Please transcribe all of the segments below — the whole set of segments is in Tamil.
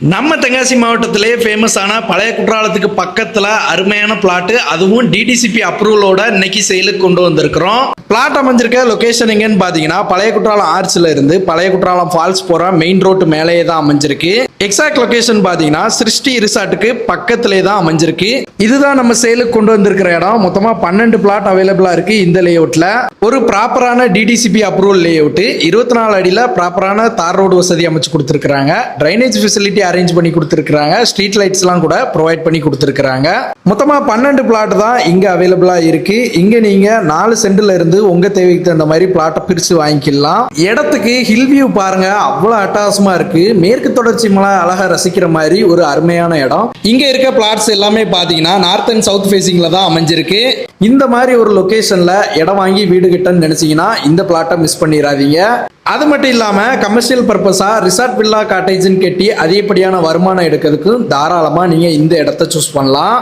நம்ம தென்காசி மாவட்டத்திலே ஃபேமஸான பழைய குற்றாலத்துக்கு பக்கத்தில் அருமையான பிளாட்டு, அதுவும் டிடிசிபி அப்ரூவலோட இன்னைக்கு சேலுக்கு கொண்டு வந்திருக்கிறோம். பிளாட் அமைஞ்சிருக்க லொகேஷன் எங்கன்னு பார்த்தீங்கன்னா பழைய குற்றாலம் ஆர்ச்சில் இருந்து பழைய குற்றாலம் ஃபால்ஸ் போகிற மெயின் ரோட்டு மேலேயே தான் அமைஞ்சிருக்கு. எக்ஸாக்ட் லொகேஷன் பார்த்தீங்கன்னா சிருஷ்டி ரிசார்ட்டுக்கு பக்கத்திலே தான் அமைஞ்சிருக்கு. இதுதான் நம்ம சேலுக்கு கொண்டு வந்திருக்கிற இடம். மொத்தமாக 12 பிளாட் அவைலபிளாக இருக்கு இந்த லேஅவுட்டில். ஒரு ப்ராப்பரான டிடிசிபி அப்ரூவல் லேஅவுட், 24 அடியில் ப்ராப்பரான தார் ரோடு வசதி அமைச்சு கொடுத்துருக்காங்க. ட்ரைனேஜ் ஃபெசிலிட்டி அரேஞ்ச் பண்ணி கொடுத்துருக்காங்க. ஸ்ட்ரீட் லைட்ஸ் எல்லாம் கூட ப்ரொவைட் பண்ணி கொடுத்துருக்காங்க. மொத்தமா 12 பிளாட் தான் இங்க அவைலபிளா இருக்கு. இங்க நீங்க 4 சென்ட்ல இருந்து உங்க தேவைக்கு தகுந்த மாதிரி பிளாட்டை பிரிச்சு வாங்கிக்கலாம். இடத்துக்கு ஹில் வியூ பாருங்க, அவ்வளவு அட்டகாசமா இருக்கு. மேற்கு தொடர்ச்சி மலை அழகா ரசிக்கிற மாதிரி ஒரு அருமையான இடம். இங்க இருக்க பிளாட்ஸ் எல்லாமே பாத்தீங்கன்னா நார்த் அண்ட் சவுத் ஃபேசிங்ல தான் அமைஞ்சிருக்கு. இந்த மாதிரி ஒரு லொகேஷன்ல இடம் வாங்கி வீடு கட்டன்னு நினைச்சீங்கன்னா இந்த பிளாட்டை மிஸ் பண்ணிடாதீங்க. அது மட்டும் இல்லாம கமர்ஷியல் பர்பஸா ரிசார்ட் வில்லா காட்டேஜ்னு கட்டி அதிகப்படியான வருமானம் எடுக்கிறதுக்கு தாராளமா நீங்க இந்த இடத்த சூஸ் பண்ணலாம்.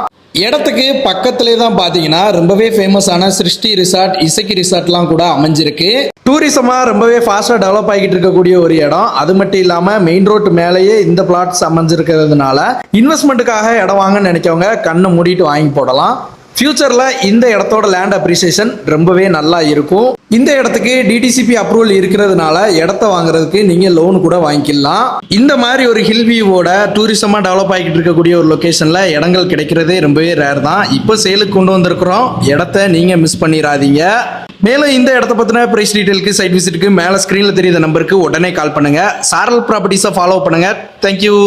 இடத்துக்கு பக்கத்திலே தான் பாத்தீங்கன்னா ரொம்பவே ஃபேமஸான சிருஷ்டி ரிசார்ட், இசக்கி ரிசார்ட்லாம் கூட அமைஞ்சிருக்கு. டூரிசமா ரொம்பவே ஃபாஸ்டா டெவலப் ஆகிட்டு இருக்கக்கூடிய ஒரு இடம். அது மட்டும் இல்லாம மெயின் ரோட் மேலேயே இந்த பிளாட்ஸ் அமைஞ்சிருக்கிறதுனால இன்வெஸ்ட்மெண்ட்டுக்காக இடம் வாங்கன்னு நினைக்கவங்க கண்ணை மூடிட்டு வாங்கி போடலாம். ஃபியூச்சர்ல இந்த இடத்தோட லேண்ட் அப்ரிசியேஷன் ரொம்பவே நல்லா இருக்கும். இந்த இடத்துக்கு டிடிசிபி அப்ரூவல் இருக்கிறதுனால இடத்த வாங்குறதுக்கு நீங்க லோன் கூட வாங்கிக்கலாம். இந்த மாதிரி ஒரு ஹில் வியூவோட டூரிசமா டெவலப் ஆகிட்டு இருக்கக்கூடிய ஒரு லொகேஷன்ல இடங்கள் கிடைக்கிறதே ரொம்பவே ரேர் தான். இப்போ சேலுக்கு கொண்டு வந்திருக்கிறோம். இடத்த நீங்க மிஸ் பண்ணிடாதீங்க. மேலும் இந்த இடத்த பத்தின பிரைஸ் டீடைலுக்கு, சைட் விசிட்டுக்கு மேல ஸ்கிரீன்ல தெரியுற நம்பருக்கு உடனே கால் பண்ணுங்க. சாரல் ப்ராப்பர்ட்டிஸை ஃபாலோ பண்ணுங்க. தேங்க்யூ.